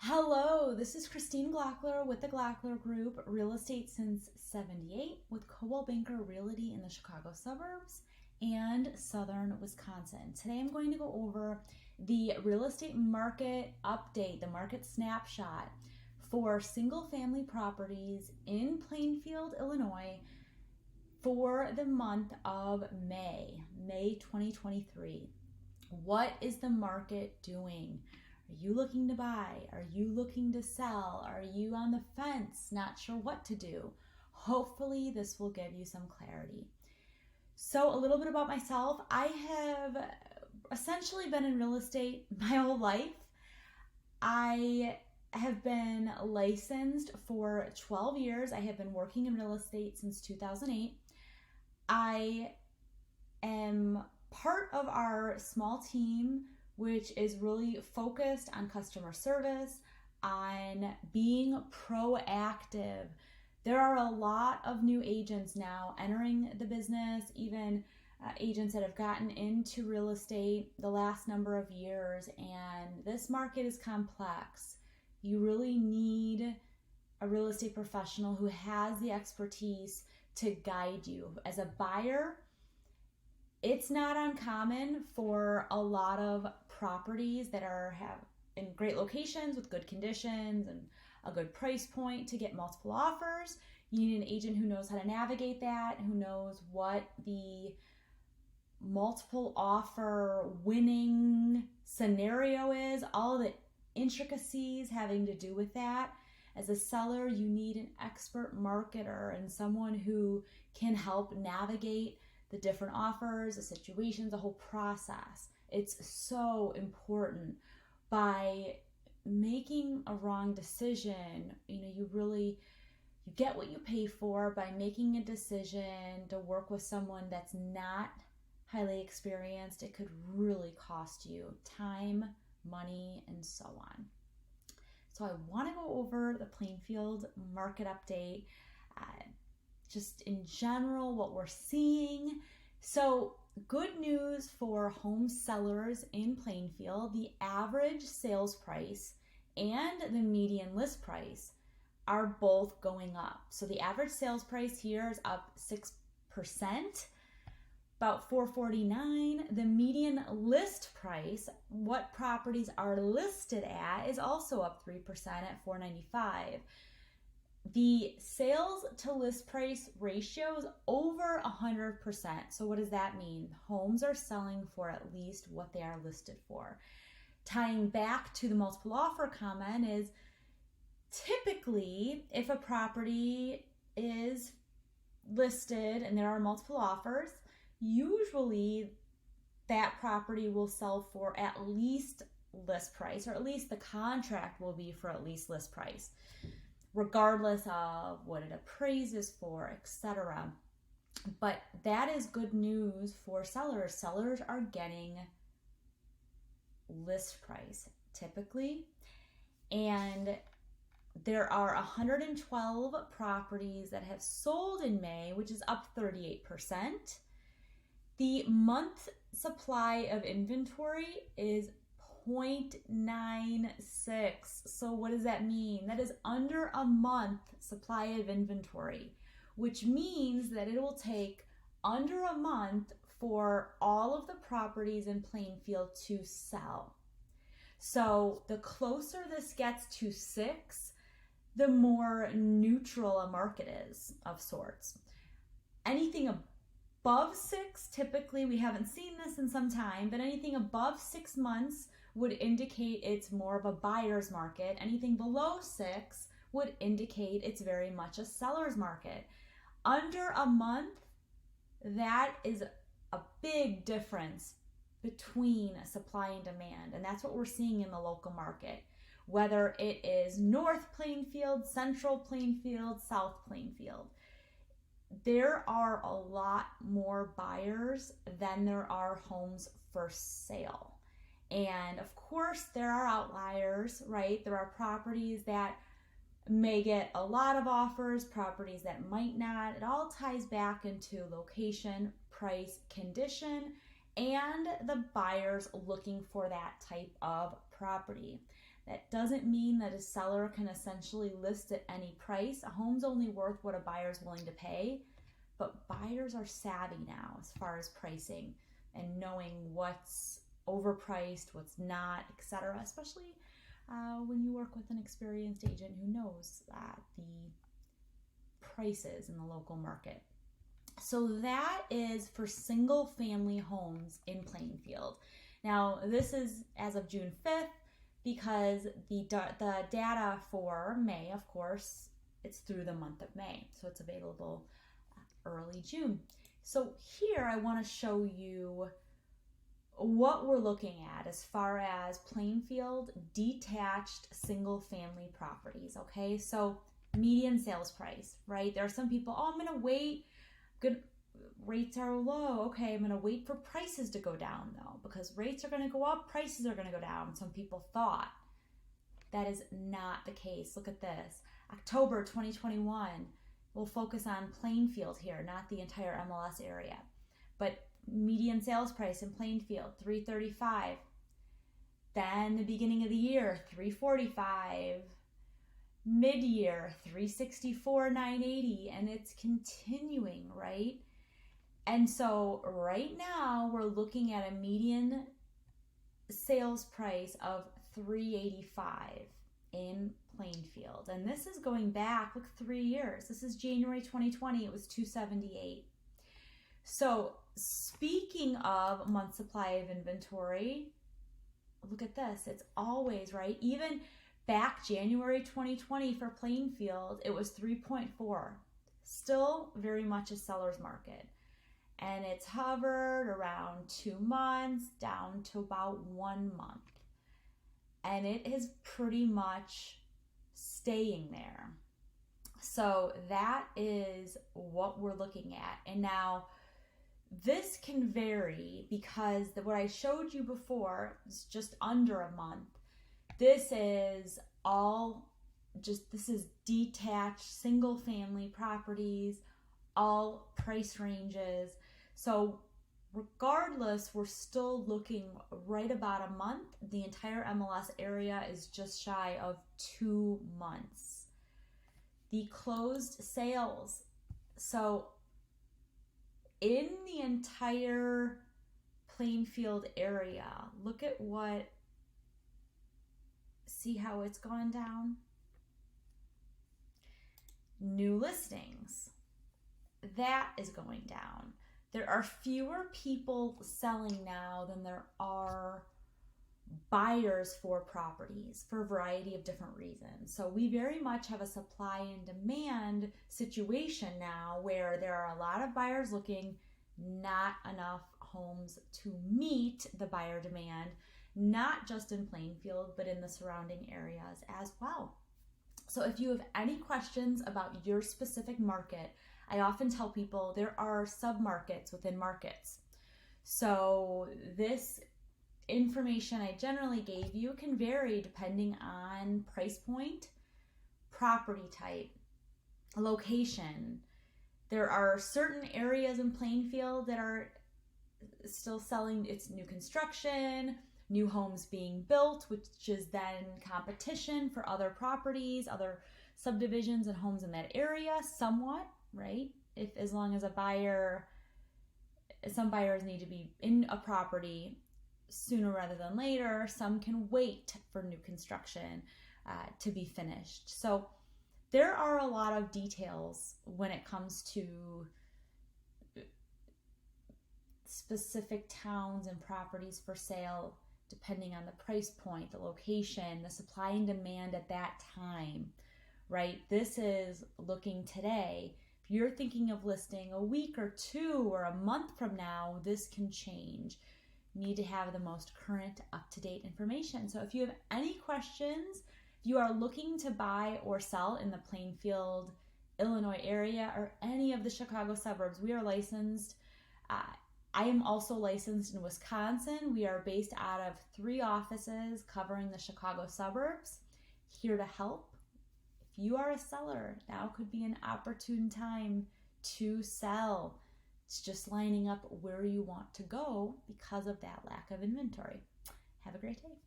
Hello, this is Kristine Glockler with the Glockler Group, real estate since '78 with Coldwell Banker Realty in the Chicago suburbs and southern Wisconsin. Today I'm going to go over the real estate market update, the market snapshot for single family properties in Plainfield, Illinois for the month of May 2023. What is the market doing? Are you looking to buy? Are you looking to sell? Are you on the fence, not sure what to do? Hopefully this will give you some clarity. So a little bit about myself. I have essentially been in real estate my whole life. I have been licensed for 12 years. I have been working in real estate since 2008. I am part of our small team, which is really focused on customer service, on being proactive. There are a lot of new agents now entering the business, even agents that have gotten into real estate the last number of years, and this market is complex. You really need a real estate professional who has the expertise to guide you. As a buyer, it's not uncommon for a lot of properties that have in great locations with good conditions and a good price point to get multiple offers. You need an agent who knows how to navigate that, who knows what the multiple offer winning scenario is, all the intricacies having to do with that. As a seller, you need an expert marketer and someone who can help navigate the different offers, the situations, the whole process. It's so important. By making a wrong decision, you get what you pay for. By making a decision to work with someone that's not highly experienced, it could really cost you time, money, and so on. So I want to go over the Plainfield market update, just in general, what we're seeing. So good news for home sellers in Plainfield. The average sales price and the median list price are both going up. So the average sales price here is up 6%, about $449. The median list price, what properties are listed at, is also up 3% at $495. The sales to list price ratio is over 100%. So what does that mean? Homes are selling for at least what they are listed for. Tying back to the multiple offer comment is typically if a property is listed and there are multiple offers, usually that property will sell for at least list price, or at least the contract will be for at least list price, regardless of what it appraises for, etc. But that is good news for sellers. Sellers are getting list price typically, and there are 112 properties that have sold in May, which is up 38%. The month supply of inventory is 0.96. So what does that mean? That is under a month supply of inventory, which means that it will take under a month for all of the properties in Plainfield to sell. So the closer this gets to 6, the more neutral a market is of sorts. Anything above 6, typically, we haven't seen this in some time, but anything above 6 months would indicate it's more of a buyer's market. Anything below 6 would indicate it's very much a seller's market. Under a month, that is a big difference between supply and demand, and that's what we're seeing in the local market. Whether it is North Plainfield, Central Plainfield, South Plainfield, there are a lot more buyers than there are homes for sale. And of course, there are outliers, right? There are properties that may get a lot of offers, properties that might not. It all ties back into location, price, condition, and the buyers looking for that type of property. That doesn't mean that a seller can essentially list at any price. A home's only worth what a buyer's willing to pay, but buyers are savvy now as far as pricing and knowing what's overpriced, what's not, etc. Especially when you work with an experienced agent who knows the prices in the local market. So that is for single family homes in Plainfield. Now this is as of June 5th because the data for May, of course, it's through the month of May. So it's available early June. So here I want to show you what we're looking at as far as Plainfield detached single family properties. Okay, so median sales price, right? There are some people, oh, I'm going to wait. Good rates are low. Okay, I'm going to wait for prices to go down though, because rates are going to go up, prices are going to go down. Some people thought. That is not the case. Look at this. October 2021. We'll focus on Plainfield here, not the entire MLS area. But median sales price in Plainfield, $335. Then the beginning of the year, $345. Mid-year, $364,980, and it's continuing, right? And so right now we're looking at a median sales price of $385 in Plainfield. And this is going back, look, 3 years. This is January 2020, it was $278. So speaking of month supply of inventory, look at this. It's always, right? Even back January 2020 for Plainfield, it was 3.4. Still very much a seller's market. And it's hovered around 2 months down to about 1 month. And it is pretty much staying there. So that is what we're looking at. And now this can vary because what I showed you before is just under a month. This is this is detached single family properties, all price ranges. So regardless, we're still looking right about a month. The entire MLS area is just shy of 2 months. The closed sales. So in the entire Plainfield area, look at see how it's gone down? New listings. That is going down. There are fewer people selling now than there are buyers for properties for a variety of different reasons. So we very much have a supply and demand situation now where there are a lot of buyers looking, not enough homes to meet the buyer demand, not just in Plainfield, but in the surrounding areas as well. So if you have any questions about your specific market, I often tell people there are sub-markets within markets. So this information I generally gave you can vary depending on price point, property type, location. There are certain areas in Plainfield that are still selling, it's new construction, new homes being built, which is then competition for other properties, other subdivisions and homes in that area somewhat, right? As long as some buyers need to be in a property sooner rather than later. Some can wait for new construction to be finished. So there are a lot of details when it comes to specific towns and properties for sale, depending on the price point, the location, the supply and demand at that time, right? This is looking today. If you're thinking of listing a week or 2 or a month from now, this can change. You need to have the most current, up-to-date information. So if you have any questions, if you are looking to buy or sell in the Plainfield, Illinois area or any of the Chicago suburbs, we are licensed. I am also licensed in Wisconsin. We are based out of 3 offices covering the Chicago suburbs, here to help. If you are a seller, now could be an opportune time to sell. It's just lining up where you want to go because of that lack of inventory. Have a great day.